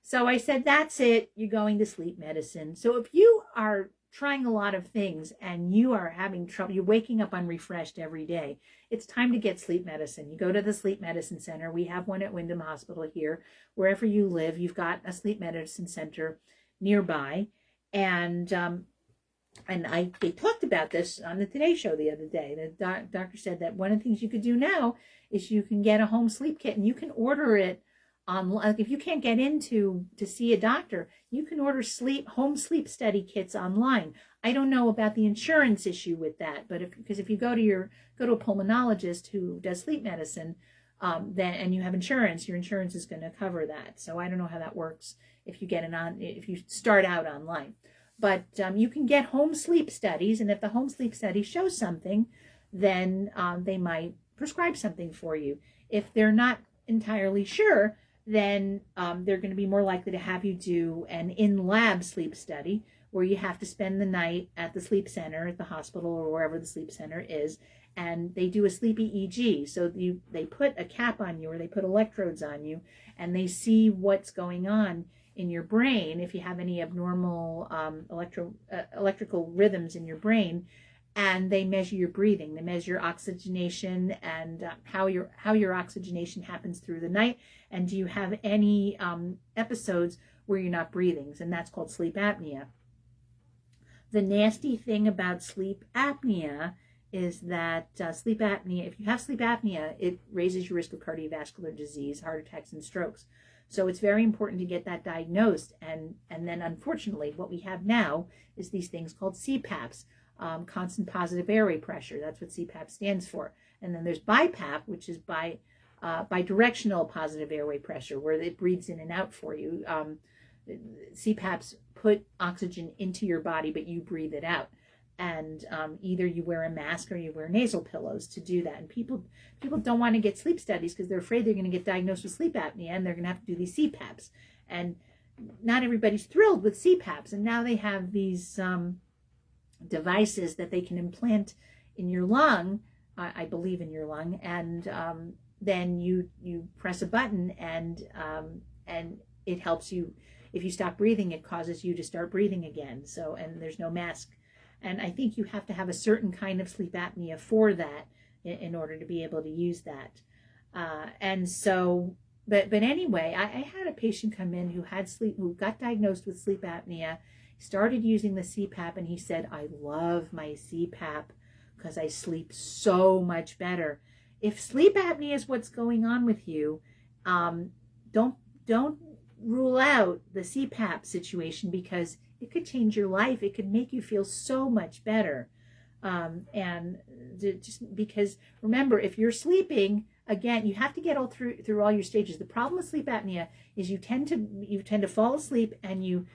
So I said, that's it. You're going to sleep medicine. So if you are trying a lot of things and you are having trouble, you're waking up unrefreshed every day, it's time to get sleep medicine. You go to the sleep medicine center. We have one at Wyndham Hospital here. Wherever you live, you've got a sleep medicine center nearby. And they talked about this on the Today Show the other day. The doctor said that one of the things you could do now is you can get a home sleep kit and you can order it online. If you can't get to see a doctor, you can order home sleep study kits online. I don't know about the insurance issue with that, but because if you go to a pulmonologist who does sleep medicine, and you have insurance, your insurance is going to cover that. So I don't know how that works if you start out online. But you can get home sleep studies, and if the home sleep study shows something, then they might prescribe something for you. If they're not entirely sure, then they're going to be more likely to have you do an in-lab sleep study where you have to spend the night at the sleep center, at the hospital, or wherever the sleep center is, and they do a sleep EEG. So they put a cap on you, or they put electrodes on you, and they see what's going on in your brain, if you have any abnormal electrical rhythms in your brain, and they measure your breathing. They measure oxygenation and how your oxygenation happens through the night, and do you have any episodes where you're not breathing, and that's called sleep apnea. The nasty thing about sleep apnea is that if you have sleep apnea, it raises your risk of cardiovascular disease, heart attacks, and strokes. So it's very important to get that diagnosed. And then unfortunately, what we have now is these things called CPAPs, constant positive airway pressure. That's what CPAP stands for. And then there's BiPAP, which is bidirectional positive airway pressure, where it breathes in and out for you. CPAPs put oxygen into your body, but you breathe it out. And either you wear a mask or you wear nasal pillows to do that. And people don't want to get sleep studies because they're afraid they're going to get diagnosed with sleep apnea and they're going to have to do these CPAPs. And not everybody's thrilled with CPAPs. And now they have these devices that they can implant in your lung, I believe in your lung, and then you press a button and it helps you. If you stop breathing, it causes you to start breathing again. So, and there's no mask. And I think you have to have a certain kind of sleep apnea for that in order to be able to use that. And so, but anyway, I had a patient come in who got diagnosed with sleep apnea. started using the CPAP, and he said, I love my CPAP because I sleep so much better. If sleep apnea is what's going on with you, don't rule out the CPAP situation, because it could change your life. It could make you feel so much better. And just because, remember, if you're sleeping, again, you have to get through all your stages. The problem with sleep apnea is you tend to fall asleep, and you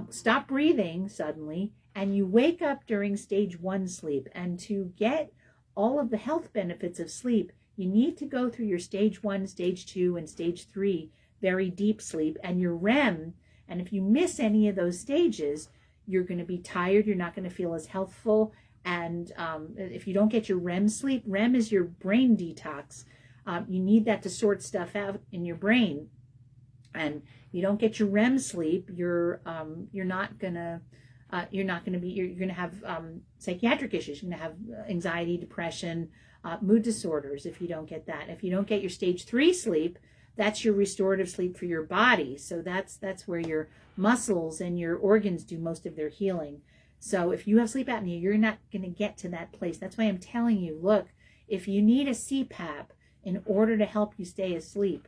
stop breathing suddenly, and you wake up during stage 1 sleep. And to get all of the health benefits of sleep, you need to go through your stage 1, stage 2, and stage 3 very deep sleep, and your REM. And if you miss any of those stages, you're going to be tired. You're not going to feel as healthful. And if you don't get your REM sleep, REM is your brain detox. You need that to sort stuff out in your brain. And you don't get your REM sleep, you're not gonna have psychiatric issues. You're gonna have anxiety, depression, mood disorders if you don't get that. If you don't get your stage 3 sleep, that's your restorative sleep for your body. So that's where your muscles and your organs do most of their healing. So if you have sleep apnea, you're not going to get to that place. That's why I'm telling you, look, if you need a CPAP in order to help you stay asleep,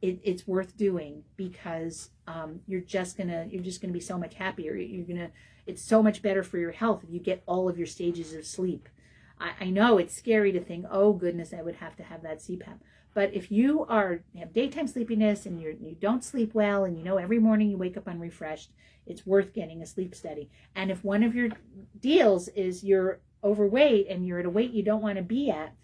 it's worth doing, because you're just gonna be so much happier. It's so much better for your health if you get all of your stages of sleep. I know it's scary to think, oh goodness, I would have to have that CPAP. But if you have daytime sleepiness, and you don't sleep well, and every morning you wake up unrefreshed, it's worth getting a sleep study. And if one of your deals is you're overweight and you're at a weight you don't want to be at,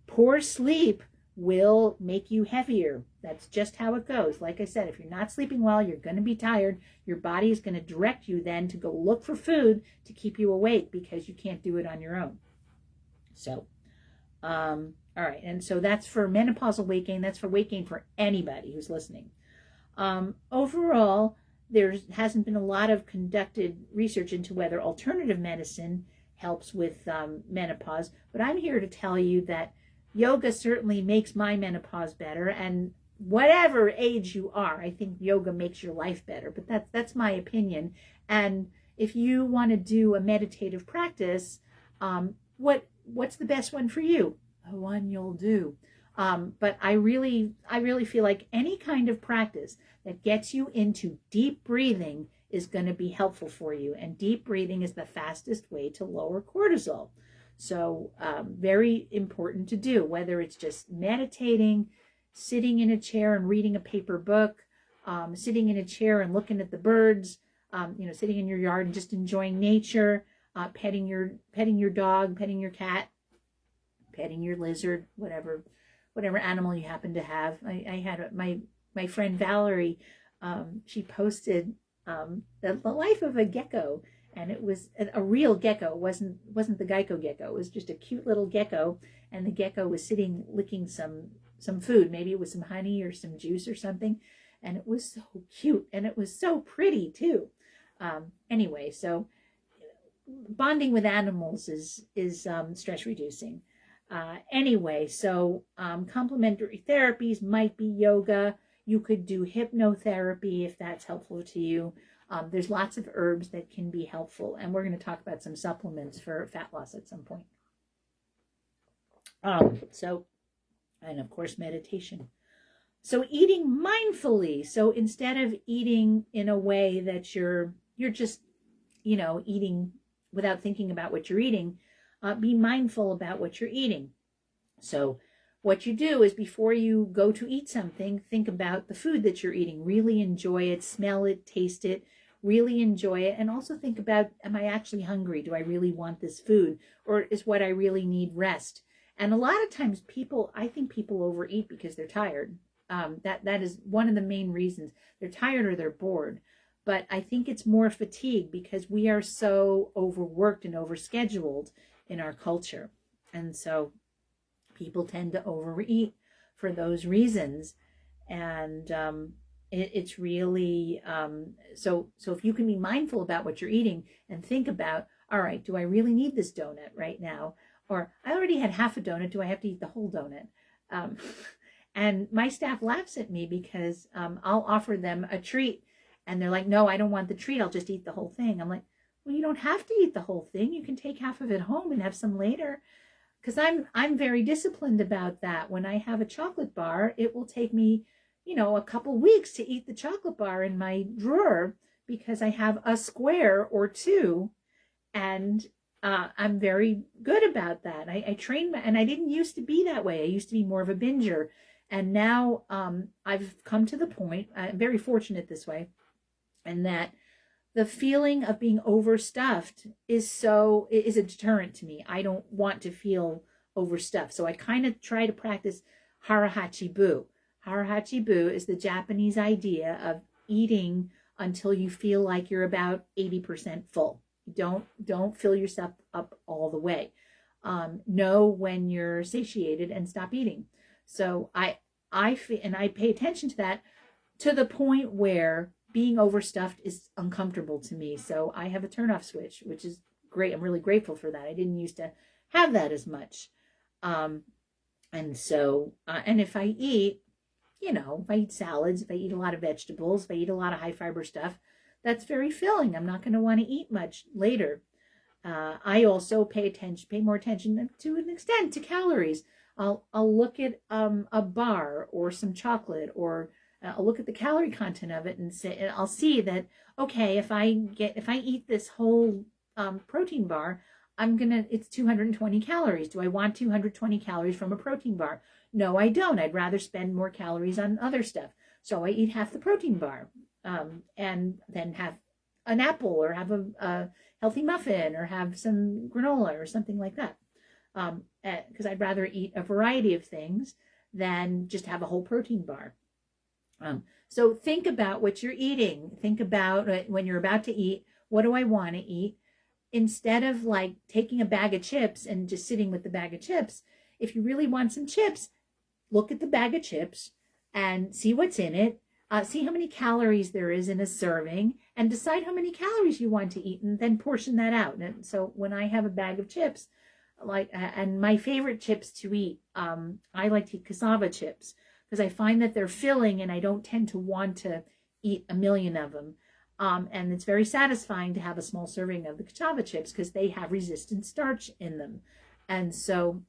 poor sleep will make you heavier. That's just how it goes. Like I said, if you're not sleeping well, you're going to be tired. Your body is going to direct you then to go look for food to keep you awake, because you can't do it on your own. So, all right. And so that's for menopausal weight gain. That's for weight gain for anybody who's listening. Overall, there hasn't been a lot of conducted research into whether alternative medicine helps with menopause, but I'm here to tell you that yoga certainly makes my menopause better, and whatever age you are, I think yoga makes your life better. But that's my opinion. And if you want to do a meditative practice, what's the best one for you? The one you'll do. But I really feel like any kind of practice that gets you into deep breathing is going to be helpful for you. And deep breathing is the fastest way to lower cortisol. So very important to do, whether it's just meditating, sitting in a chair and reading a paper book, sitting in a chair and looking at the birds, sitting in your yard and just enjoying nature, petting your dog, petting your cat, petting your lizard, whatever animal you happen to have. I had my friend Valerie, she posted the life of a gecko. And it was a real gecko. It wasn't the Geico gecko. It was just a cute little gecko. And the gecko was sitting licking some food. Maybe it was some honey or some juice or something. And it was so cute. And it was so pretty too. Anyway, so bonding with animals is stress reducing. Anyway, so complementary therapies might be yoga. You could do hypnotherapy if that's helpful to you. There's lots of herbs that can be helpful, and we're going to talk about some supplements for fat loss at some point. And of course, meditation. So eating mindfully. So instead of eating in a way that you're just, eating without thinking about what you're eating, be mindful about what you're eating. So what you do is, before you go to eat something, think about the food that you're eating. Really enjoy it, smell it, taste it, really enjoy it. And also think about, am I actually hungry? Do I really want this food? Or is what I really need rest? And a lot of times I think people overeat because they're tired. That is one of the main reasons. They're tired or they're bored. But I think it's more fatigue, because we are so overworked and overscheduled in our culture. And so people tend to overeat for those reasons. And it's really, so if you can be mindful about what you're eating and think about, all right, do I really need this donut right now? Or I already had half a donut. Do I have to eat the whole donut? And my staff laughs at me because I'll offer them a treat, And they're like, no, I don't want the treat. I'll just eat the whole thing. I'm like, well, you don't have to eat the whole thing. You can take half of it home and have some later. Because I'm very disciplined about that. When I have a chocolate bar, it will take me, a couple weeks to eat the chocolate bar in my drawer because I have a square or two, and I'm very good about that. I train, and I didn't used to be that way. I used to be more of a binger, and now I've come to the point. I'm very fortunate this way, and that the feeling of being overstuffed is a deterrent to me. I don't want to feel overstuffed. So I kind of try to practice harahachi-bu. Harahachi-bu is the Japanese idea of eating until you feel like you're about 80% full. Don't fill yourself up all the way. Know when you're satiated and stop eating. So I pay attention to that to the point where being overstuffed is uncomfortable to me. So I have a turnoff switch, which is great. I'm really grateful for that. I didn't used to have that as much. And if I eat, if I eat salads, if I eat a lot of vegetables, if I eat a lot of high fiber stuff, that's very filling. I'm not going to want to eat much later. I also pay more attention to an extent to calories. I'll look at a bar or some chocolate, or I'll look at the calorie content of it and I'll see that, okay, if I eat this whole protein bar, it's 220 calories. Do I want 220 calories from a protein bar? No, I don't. I'd rather spend more calories on other stuff. So I eat half the protein bar, and then have an apple, or have a healthy muffin, or have some granola or something like that. Because I'd rather eat a variety of things than just have a whole protein bar. So think about what you're eating. Think about when you're about to eat, what do I want to eat? Instead of like taking a bag of chips and just sitting with the bag of chips, if you really want some chips, look at the bag of chips and see what's in it. See how many calories there is in a serving, and decide how many calories you want to eat, and then portion that out. And so when I have a bag of chips, and my favorite chips to eat, I like to eat cassava chips, because I find that they're filling and I don't tend to want to eat a million of them. And it's very satisfying to have a small serving of the cassava chips because they have resistant starch in them. And so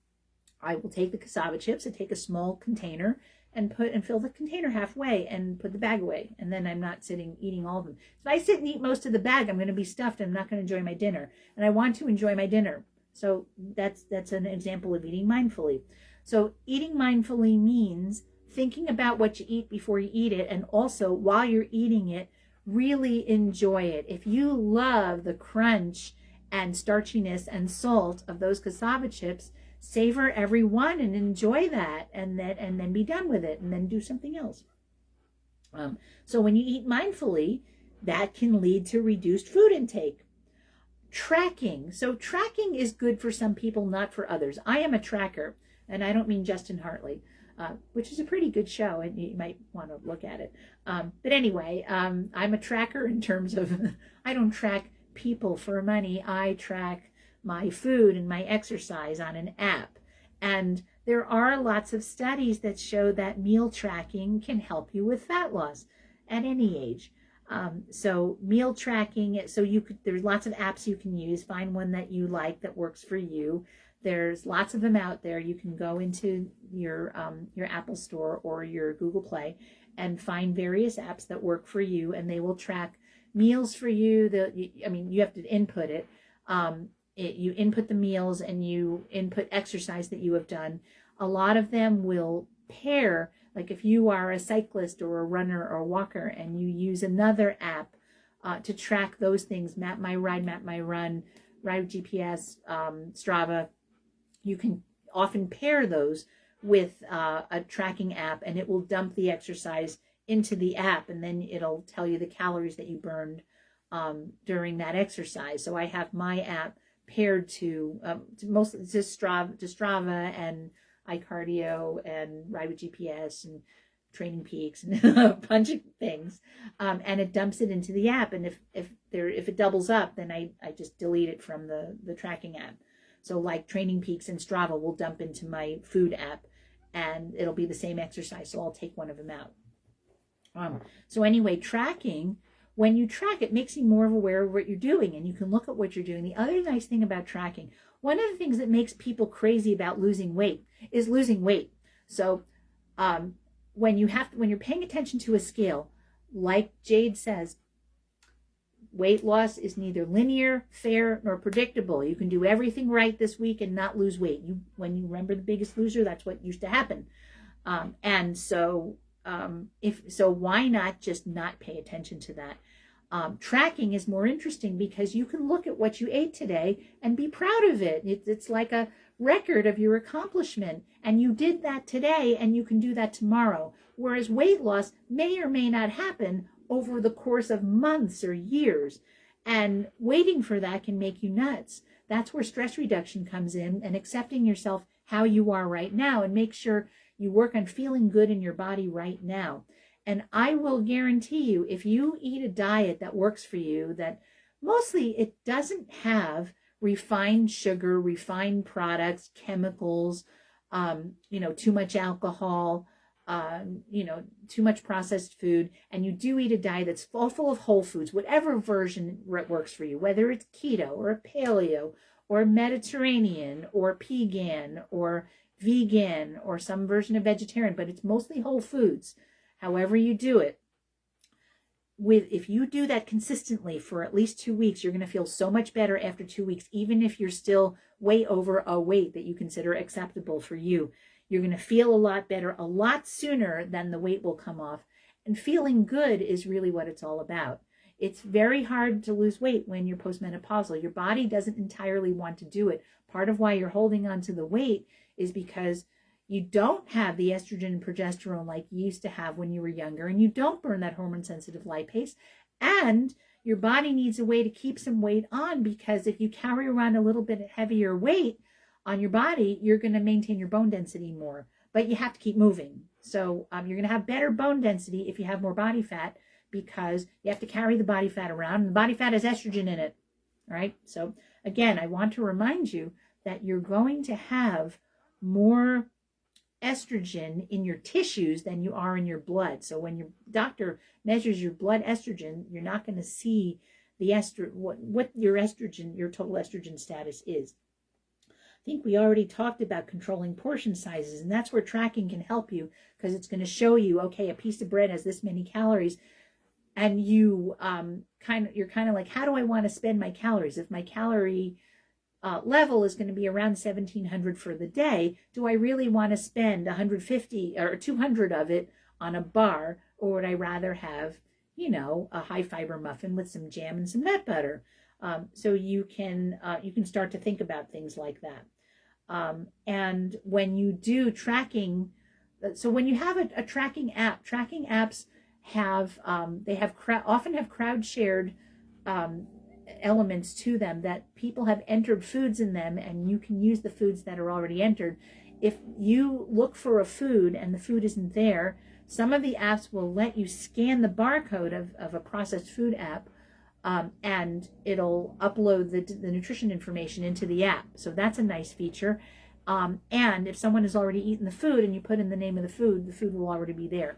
I will take the cassava chips, I take a small container and fill the container halfway and put the bag away. And then I'm not eating all of them. If I sit and eat most of the bag, I'm going to be stuffed. I'm not going to enjoy my dinner. And I want to enjoy my dinner. So that's an example of eating mindfully. So eating mindfully means thinking about what you eat before you eat it, and also while you're eating it, really enjoy it. If you love the crunch and starchiness and salt of those cassava chips, savor every one and enjoy that, and then be done with it, and then do something else. So when you eat mindfully, that can lead to reduced food intake. Tracking. So tracking is good for some people, not for others. I am a tracker, and I don't mean Justin Hartley, which is a pretty good show, and you might want to look at it. But anyway, I'm a tracker in terms of, I don't track people for money. I track my food and my exercise on an app. And there are lots of studies that show that meal tracking can help you with fat loss at any age. So meal tracking, there's lots of apps you can use. Find one that you like that works for you. There's lots of them out there. You can go into your Apple Store or your Google Play and find various apps that work for you, and they will track meals for you. You have to input it. You input the meals and you input exercise that you have done. A lot of them will pair, like if you are a cyclist or a runner or a walker and you use another app to track those things, Map My Ride, Map My Run, Ride GPS, Strava, you can often pair those with a tracking app, and it will dump the exercise into the app, and then it'll tell you the calories that you burned during that exercise. So I have my app paired to mostly just Strava and iCardio and Ride with GPS and Training Peaks and a bunch of things, and it dumps it into the app. And if it doubles up, then I just delete it from the tracking app. So like Training Peaks and Strava will dump into my food app, and it'll be the same exercise. So I'll take one of them out. So anyway, tracking when you track, it makes you more aware of what you're doing, and you can look at what you're doing. The other nice thing about tracking, one of the things that makes people crazy about losing weight is losing weight. So when you're paying attention to a scale, like Jade says, weight loss is neither linear, fair, nor predictable. You can do everything right this week and not lose weight. When you remember The Biggest Loser, that's what used to happen. And so why not just not pay attention to that? Tracking is more interesting because you can look at what you ate today and be proud of it. It's like a record of your accomplishment, and you did that today and you can do that tomorrow. Whereas weight loss may or may not happen over the course of months or years, and waiting for that can make you nuts. That's where stress reduction comes in, and accepting yourself how you are right now, and make sure you work on feeling good in your body right now. And I will guarantee you, if you eat a diet that works for you, that mostly it doesn't have refined sugar, refined products, chemicals, too much alcohol, too much processed food, and you do eat a diet that's full of whole foods, whatever version works for you, whether it's keto or a paleo or Mediterranean or pegan or vegan or some version of vegetarian, but it's mostly whole foods. However you do it, if you do that consistently for at least 2 weeks, you're going to feel so much better after 2 weeks, even if you're still way over a weight that you consider acceptable for you. You're going to feel a lot better a lot sooner than the weight will come off. And feeling good is really what it's all about. It's very hard to lose weight when you're postmenopausal. Your body doesn't entirely want to do it. Part of why you're holding on to the weight is because you don't have the estrogen and progesterone like you used to have when you were younger, and you don't burn that hormone-sensitive lipase, and your body needs a way to keep some weight on, because if you carry around a little bit heavier weight on your body, you're going to maintain your bone density more, but you have to keep moving. So you're going to have better bone density if you have more body fat, because you have to carry the body fat around, and the body fat has estrogen in it, right? So again, I want to remind you that you're going to have more estrogen in your tissues than you are in your blood. So when your doctor measures your blood estrogen, you're not going to see the what your estrogen, your total estrogen status is. I think we already talked about controlling portion sizes, and that's where tracking can help you, because it's going to show you, okay, a piece of bread has this many calories, and you're kind of like, how do I want to spend my calories? If my calorie level is going to be around 1,700 for the day, do I really want to spend 150 or 200 of it on a bar, or would I rather have, a high fiber muffin with some jam and some nut butter? So you can start to think about things like that. And when you do tracking, so when you have a tracking apps have often have crowd shared elements to them, that people have entered foods in them, and you can use the foods that are already entered. If you look for a food and the food isn't there, some of the apps will let you scan the barcode of a processed food app, and it'll upload the nutrition information into the app. So that's a nice feature. And if someone has already eaten the food and you put in the name of the food will already be there.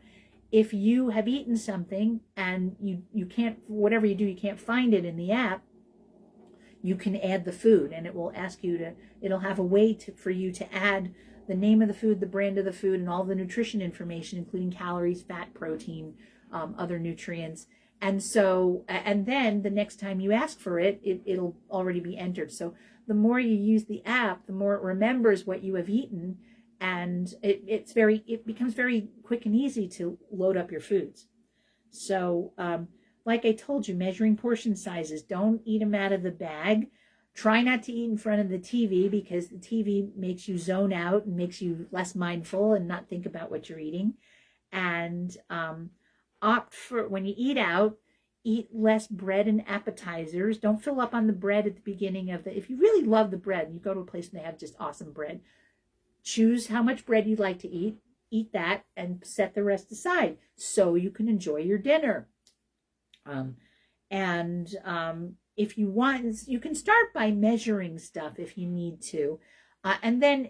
If you have eaten something and you can't, whatever you do, you can't find it in the app, you can add the food, and it will ask you it'll have a way for you to add the name of the food, the brand of the food, and all the nutrition information, including calories, fat, protein, other nutrients. And so, and then the next time you ask for it, it'll already be entered. So the more you use the app, the more it remembers what you have eaten, and it becomes very quick and easy to load up your foods. So, like I told you, measuring portion sizes, don't eat them out of the bag. Try not to eat in front of the TV, because the TV makes you zone out and makes you less mindful and not think about what you're eating. And opt for, when you eat out, eat less bread and appetizers. Don't fill up on the bread at the beginning if you really love the bread and you go to a place and they have just awesome bread, choose how much bread you'd like to eat that, and set the rest aside so you can enjoy your dinner. If you want, you can start by measuring stuff if you need to. And then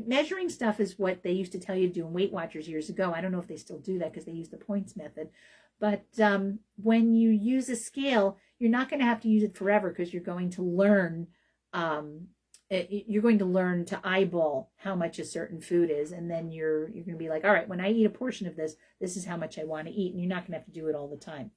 measuring stuff is what they used to tell you to do in Weight Watchers years ago. I don't know if they still do that because they use the points method. But when you use a scale, you're not going to have to use it forever because you're going to learn. You're going to learn to eyeball how much a certain food is, and then you're going to be like, all right, when I eat a portion of this, this is how much I want to eat, and you're not going to have to do it all the time.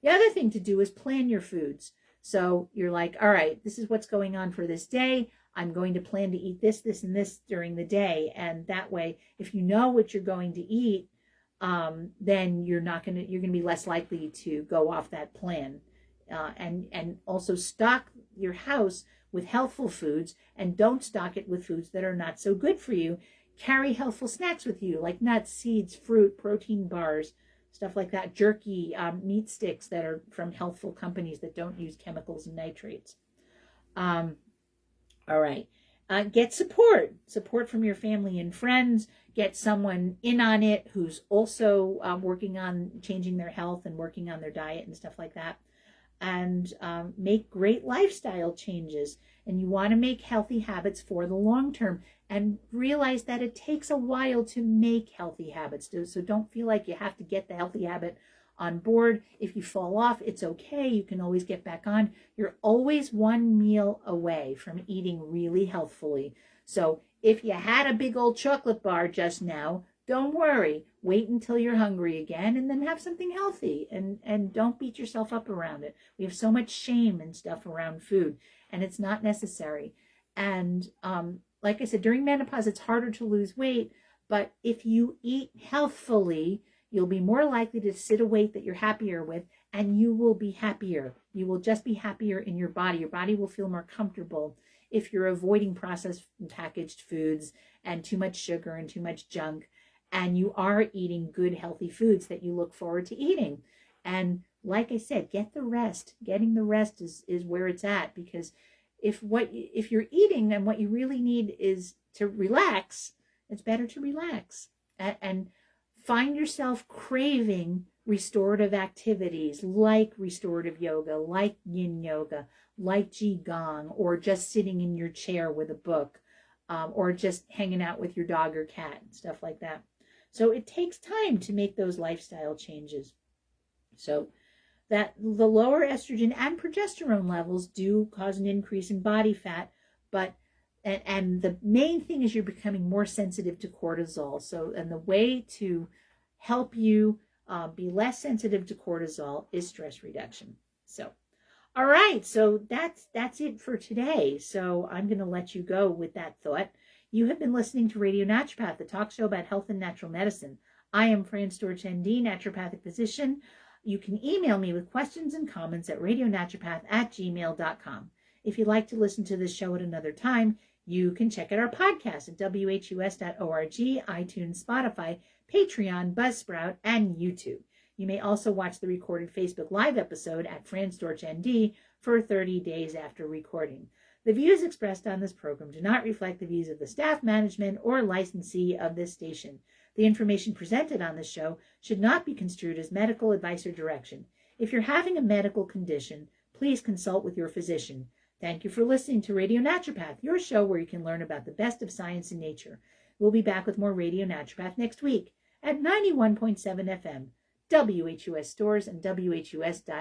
The other thing to do is plan your foods. So you're like, all right, this is what's going on for this day. I'm going to plan to eat this, this, and this during the day, and that way, if you know what you're going to eat, then you're going to be less likely to go off that plan, and also stock your house with healthful foods, and don't stock it with foods that are not so good for you. Carry healthful snacks with you, like nuts, seeds, fruit, protein bars, stuff like that, jerky, meat sticks that are from healthful companies that don't use chemicals and nitrates. All right. Get support from your family and friends. Get someone in on it who's also working on changing their health and working on their diet and stuff like that. And make great lifestyle changes. And you want to make healthy habits for the long term, and realize that it takes a while to make healthy habits. So don't feel like you have to get the healthy habit on board. If you fall off, it's okay. You can always get back on. You're always one meal away from eating really healthfully. So if you had a big old chocolate bar just now, don't worry. Wait until you're hungry again, and then have something healthy, and don't beat yourself up around it. We have so much shame and stuff around food, and it's not necessary. And like I said, during menopause, it's harder to lose weight, but if you eat healthfully, you'll be more likely to sit a weight that you're happier with, and you will be happier. You will just be happier in your body. Your body will feel more comfortable if you're avoiding processed and packaged foods and too much sugar and too much junk, and you are eating good, healthy foods that you look forward to eating. And like I said, get the rest. Getting the rest is where it's at, because if you're eating and what you really need is to relax, it's better to relax. And find yourself craving restorative activities like restorative yoga, like yin yoga, like qigong, or just sitting in your chair with a book, or just hanging out with your dog or cat, stuff like that. So it takes time to make those lifestyle changes. So that the lower estrogen and progesterone levels do cause an increase in body fat, and the main thing is you're becoming more sensitive to cortisol. So, and the way to help you be less sensitive to cortisol is stress reduction. So, all right, so that's it for today. So I'm going to let you go with that thought. You have been listening to Radio Naturopath, the talk show about health and natural medicine. I am Fran Storch, ND, naturopathic physician. You can email me with questions and comments at radionaturopath@gmail.com. If you'd like to listen to this show at another time, you can check out our podcast at whus.org, iTunes, Spotify, Patreon, Buzzsprout, and YouTube. You may also watch the recorded Facebook Live episode at Fran Storch, ND for 30 days after recording. The views expressed on this program do not reflect the views of the staff, management, or licensee of this station. The information presented on this show should not be construed as medical advice or direction. If you're having a medical condition, please consult with your physician. Thank you for listening to Radio Naturopath, your show where you can learn about the best of science and nature. We'll be back with more Radio Naturopath next week at 91.7 FM, WHUS Stores, and WHUS.org.